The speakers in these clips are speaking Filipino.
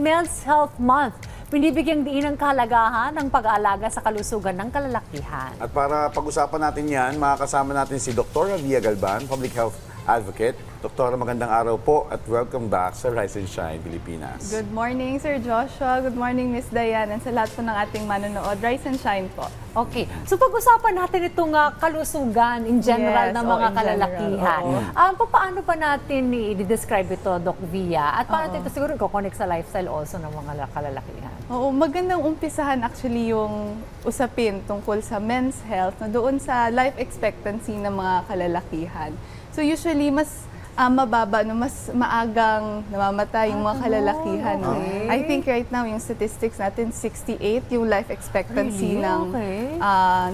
Men's Health Month, binibigyang diin ang kahalagahan ng pag-aalaga sa kalusugan ng kalalakihan. At para pag-usapan natin yan, makakasama natin si Dr. Via Galban, Public Health Advocate. Doktora, magandang araw po at welcome back sa Rise and Shine Pilipinas. Good morning, Sir Joshua. Good morning, Miss Diane. And sa lahat po ng ating manonood, Rise and Shine po. Okay. So pag-usapan natin itong kalusugan in general Yes, ng mga in kalalakihan. general, Paano pa natin i-describe ito, Doc Via? At paano ito siguro i-connect sa lifestyle also ng mga kalalakihan? Oo, magandang umpisahan actually yung usapin tungkol sa men's health na doon sa life expectancy ng mga kalalakihan. So usually, mas mababa, no, mas maagang namamatay yung mga kalalakihan. No? Okay. I think right now, yung statistics natin, 68 yung life expectancy Really? ng, Okay.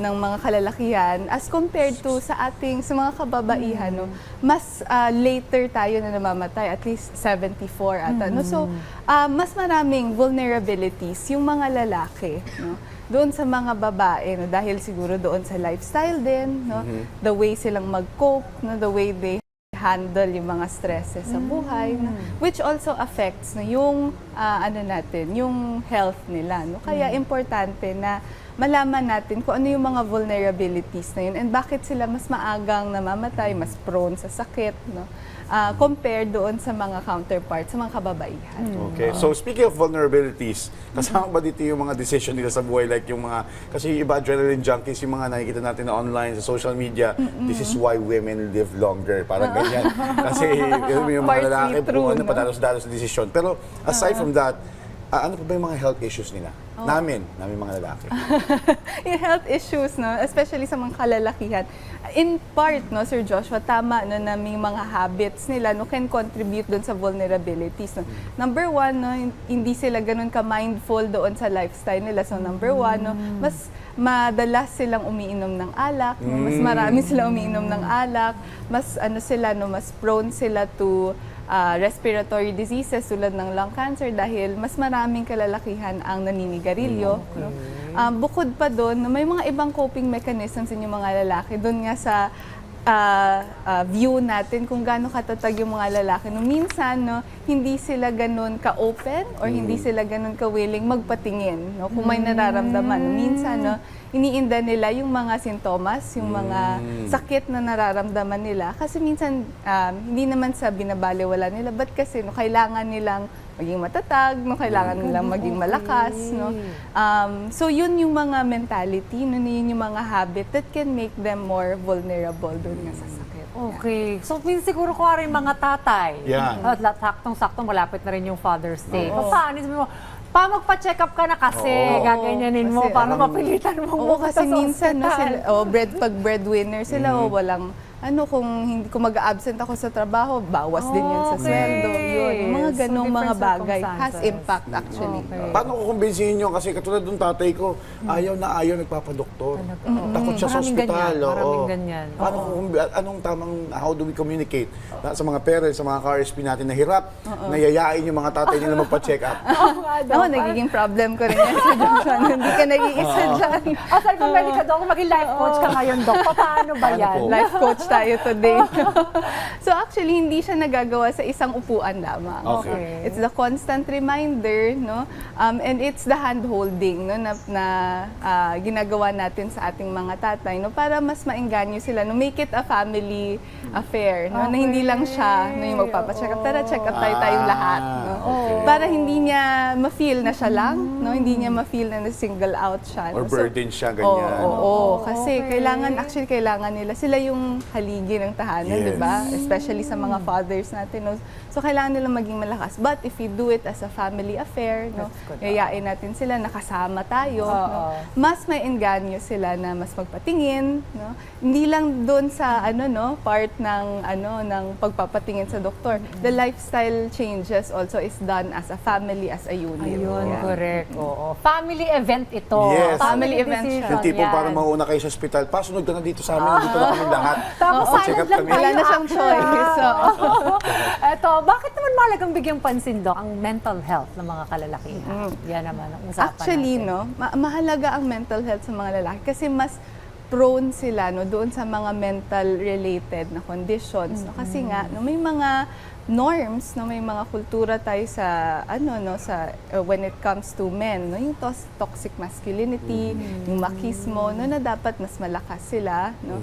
ng mga kalalakihan as compared to sa mga kababaihan. No? Mas later tayo na namamatay, at least 74 ata. No? So, mas maraming vulnerabilities yung mga lalaki. No? Doon sa mga babae, no? Dahil siguro doon sa lifestyle din, no? The way silang mag-cope, no? The way they handle yung mga stresses sa buhay, no? Which also affects no, yung yung health nila. No? Kaya importante na malaman natin kung ano yung mga vulnerabilities na yun and bakit sila mas maagang namamatay, mas prone sa sakit, no? Compared doon sa mga counterparts, sa mga kababaihan. Okay. So speaking of vulnerabilities, kasama ba dito yung mga decision nila sa buhay? Like yung mga, kasi yung iba adrenaline junkies, yung mga nakikita natin na online, sa social media, this is why women live longer. Parang ganyan. Kasi yung mga lalaki, true, ano, no? padalos-dalos sa decision. Pero aside from that, ano pa ba yung mga health issues nila? Namin mga lalaki. Yung health issues, no, especially sa mga kalalakihan, in part, no, Sir Joshua, tama no, na may mga habits nila no, can contribute doon sa vulnerabilities. No. Number one, no, hindi sila ganun ka-mindful doon sa lifestyle nila. So number one, no, mas madalas silang umiinom ng alak, no, mas marami silang umiinom ng alak, mas mas prone sila to respiratory diseases tulad ng lung cancer dahil mas maraming kalalakihan ang naninigarilyo. No? Bukod pa doon, may mga ibang coping mechanisms yung mga lalaki. Doon nga sa view natin kung gaano katatag yung mga lalaki. No, minsan, no, hindi sila ganun ka-open or hindi sila ganun ka-willing magpatingin. No? Kung may nararamdaman. Minsan, no, iniinda nila yung mga sintomas, yung mga sakit na nararamdaman nila. Kasi minsan, hindi naman sa binabaliwala nila, but kasi no, kailangan nilang maging matatag, no, kailangan nilang maging malakas. No? So yun yung mga mentality, no, yun yung mga habit that can make them more vulnerable doon nga sa sakit. Okay. So, siguro ko rin mga tatay. Yan. At saktong-saktong malapit na rin yung Father's Day. Oo. Paano? Sabi mo, magpa-check up ka na kasi, Oo. gaganyanin mo Kasi, para mapilitan mo. Oo, kasi minsan, no, sila, pag breadwinner sila, walang, kung mag-absent ako sa trabaho, bawas din yun sa Okay. sweldo. Yun, yung mga So, ganong mga different bagay has circumstances. impact actually. Okay. Paano ko kumbinsihin nyo? Kasi katulad ng tatay ko, ayaw na ayaw nagpapadoktor. Takot siya sa Maraming ospital. ganyan, oo. maraming ganyan. Paano anong tamang, how do we communicate sa mga parents, sa mga ka-RSP natin na hirap, nayayain yung mga tatay nila magpa-check up? Ako, nagiging problem ko rin yan sa Joshua. Hindi ka nag-iisa dyan. Aside from medical doc, maging life coach ka ngayon, Doc. Paano ba Paano yan? po? Life coach tayo today. So actually, hindi siya nagagawa sa isang upuan lamang. Okay. It's the constant reminder, no? And it's the hand-holding, no, na ginagawa natin sa ating mga tatay, no, para mas maengganyo sila, no, make it a family affair, no, na hindi lang siya, no, yung magpapacheck up, tara check up tayong lahat, no? Okay. Para hindi niya ma-feel na siya lang, no, hindi niya ma-feel na single out siya. Or no? burden siya, ganyan. Oo, kasi Okay. kailangan nila, sila yung haligi ng tahanan, Yes. di ba? Especially sa mga fathers natin. No? So, kailangan nila maging malakas. But if we do it as a family affair, no, That's good. yayain natin sila, nakasama tayo, no? Mas may engganyo sila na mas magpatingin, no? Hindi lang doon sa part ng pagpapatingin sa doktor. The lifestyle changes also is done as a family, as a unit. Ayun, Yeah. correct. Oo. Family event ito. Yes. Family event siya. Yung tipong yan. parang mauna kayo sa ospital, pasunod ka na dito sa amin, dito na kami lahat. Tapos Check silent up lang kami. tayo. Wala na siyang choice. So, Eto, bakit naman mahalagang bigyang pansin, Doc, ang mental health ng mga kalalakihan? Yan naman ang usapan actually, natin. no, mahalaga ang mental health sa mga lalaki kasi mas prone sila no doon sa mga mental related na conditions no kasi nga no may mga norms, no, may mga kultura tayo sa when it comes to men, no, yung toxic masculinity, yung machismo, no, na dapat mas malakas sila, no.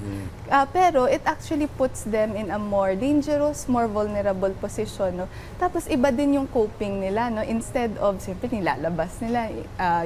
Pero it actually puts them in a more dangerous, more vulnerable position, no. Tapos iba din yung coping nila, no, instead of siyempre nilalabas nila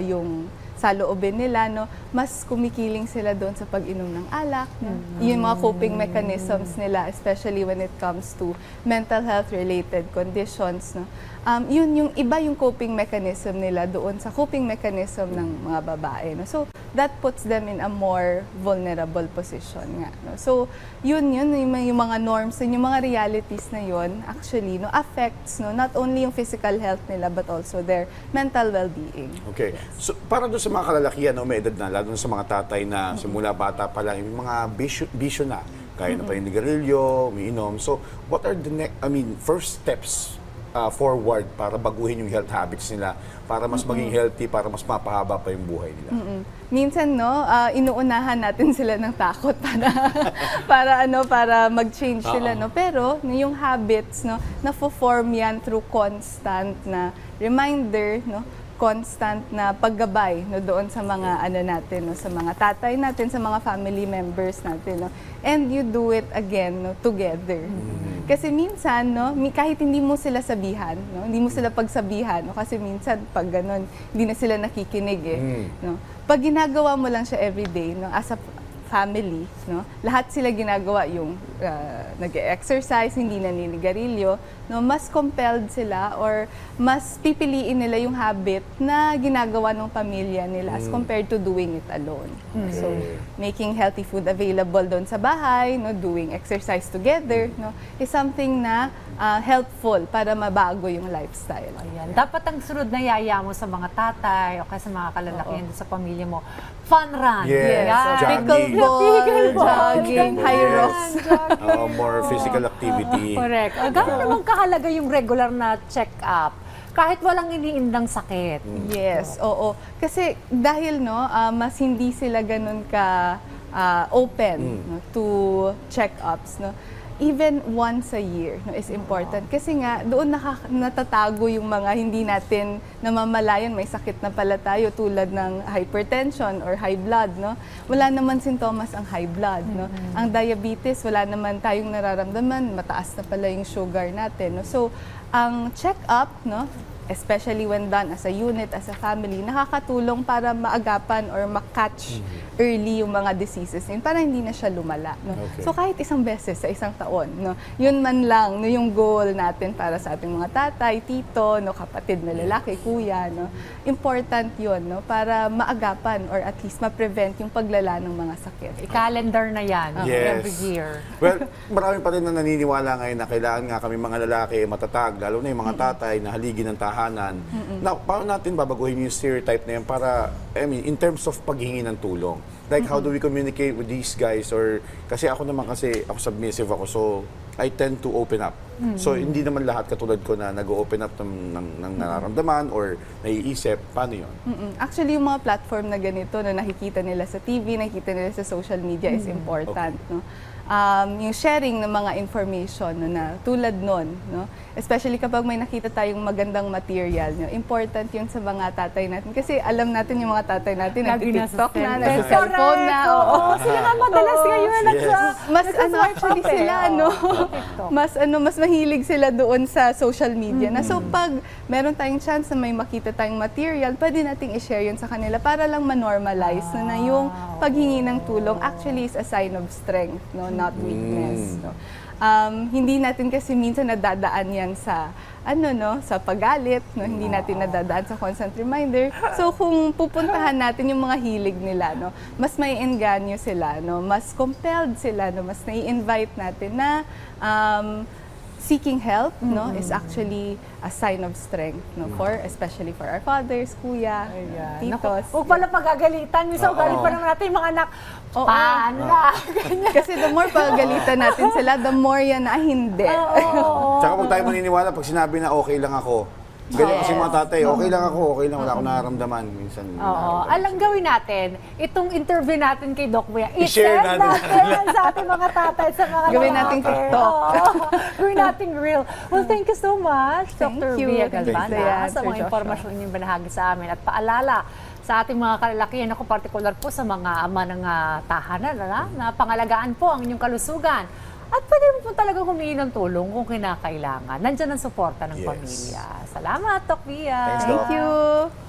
yung saloobin nila, no, mas kumikiling sila doon sa pag-inom ng alak, no? Yung mga coping mechanisms nila, especially when it comes to mental health related conditions, no. Yun yung iba yung coping mechanism nila doon sa coping mechanism ng mga babae, no. So that puts them in a more vulnerable position nga, no. So yun yung mga norms and yung mga realities na yun actually, no, affects, no, not only yung physical health nila but also their mental well-being. Okay. So, para doon sa mga kalalakihan, no, may edad na, lalo na sa mga tatay na simula bata pa lang, yung mga bisyo na, kaya na pa yung nigarilyo, umiinom. So, what are the first steps forward para baguhin yung health habits nila, para mas maging healthy, para mas mapahaba pa yung buhay nila? Minsan, no, inuunahan natin sila ng takot para mag-change sila, no. Pero yung habits, no, na-form yan through constant na reminder, no, constant na paggabay, no, doon sa mga natin, no, sa mga tatay natin, sa mga family members natin, no. And you do it again, no, together. Kasi minsan, no, kahit hindi mo sila sabihan, no, hindi mo sila pagsabihan, no, kasi minsan pag ganun, hindi na sila nakikinig no. Pag ginagawa mo lang siya everyday, no, as a family, no, lahat sila ginagawa, yung nag-exercise, hindi naninigarilyo, no, mas compelled sila or mas pipiliin nila yung habit na ginagawa ng pamilya nila as compared to doing it alone. So, making healthy food available doon sa bahay, no, doing exercise together, no, is something na helpful para mabago yung lifestyle. Ayan. Dapat ang sunod na yaya mo sa mga tatay o kaya sa mga kalalakihan sa pamilya mo, fun run. Yes. Yan. Jogging. Pickleball, jogging, high rocks. More physical activity. Correct. Gano'n naman kahalaga yung regular na check-up kahit walang iniindang sakit. Yes, oo. Kasi dahil, no, mas hindi sila ganun ka open, no, to check-ups, no. Even once a year, no, is important. Kasi nga, doon natatago yung mga hindi natin namamalayan, may sakit na pala tayo tulad ng hypertension or high blood, no. Wala naman sintomas ang high blood, no. Ang diabetes, wala naman tayong nararamdaman, mataas na pala yung sugar natin, no. So, ang check-up, no, especially when done as a unit, as a family, nakakatulong para maagapan or makatch early yung mga diseases yun, para hindi na siya lumala. No? Okay. So kahit isang beses sa isang taon, no, yun man lang, no, yung goal natin para sa ating mga tatay, tito, no, kapatid na lalaki, kuya, no, important yun, no, para maagapan or at least ma-prevent yung paglala ng mga sakit. I-calendar na yan Yes. every year. Well, marami pa rin na naniniwala ngayon na kailangan nga kami mga lalaki matatag, lalo na yung mga tatay na haligi ng tahanan. Na, paano natin babaguhin yung stereotype na yan para, in terms of paghingi ng tulong? Like, how do we communicate with these guys? Or, kasi ako naman ako submissive ako, so I tend to open up. So, hindi naman lahat katulad ko na nag-open up ng nararamdaman or naiisip. Paano yun? Actually, yung mga platform na ganito, no, nakikita nila sa TV, nakikita nila sa social media is important. No? Yung sharing ng mga information, no, na tulad nun, no? Especially kapag may nakita tayong magandang material, no? Important yun sa mga tatay natin. Kasi alam natin yung mga tatay natin, nag-TikTok na, nag-cellphone na. Oo. Sila nga madalas ngayon Mas actually sila, no? Mas mahilig sila doon sa social media. Na so pag meron tayong chance na may makita tayong material, pwede nating i-share yun sa kanila para lang ma-normalize na yung paghingi ng tulong actually is a sign of strength, no? Not weakness. No? Hindi natin kasi minsan nadadaan yan sa sa paggalit, no? Hindi natin nadadaan sa constant reminder. So kung pupuntahan natin yung mga hilig nila, no, mas may engganyo sila, no, mas compelled sila, no, mas nai-invite natin na seeking help, no, is actually a sign of strength, no, especially for our fathers, kuya, titos. Huwag pala pagagalitan. Minsan ugali pa naman natin yung mga anak. Paano? Kasi the more pagagalitan natin sila, the more yan na hindi. Tsaka pag tayo maniniwala, pag sinabi na okay lang ako, Ganyan kasi mga tatay, okay lang ako, okay lang, wala akong nararamdaman. Minsan, Oo. Alam, gawin natin, itong interview natin kay Doc Bea, I-share i-send natin. sa ating mga tatay, sa mga Gawin lalaki. nating TikTok. Oo. Gawin nating real. Well, thank you so much, Thank Dr. you. Bea Thank you. Galvana, Ayan, sa Sir mga Joshua. impormasyon ninyong binahagi sa amin. At paalala sa ating mga kalalakihan, ako particular po sa mga ama ng tahanan, na pangalagaan po ang inyong kalusugan. At pwede mo po talaga humingi ng tulong kung kinakailangan. Nandiyan ang suporta ng Yes. pamilya. Salamat, Doc Bea. Thanks, Doc. Thank you.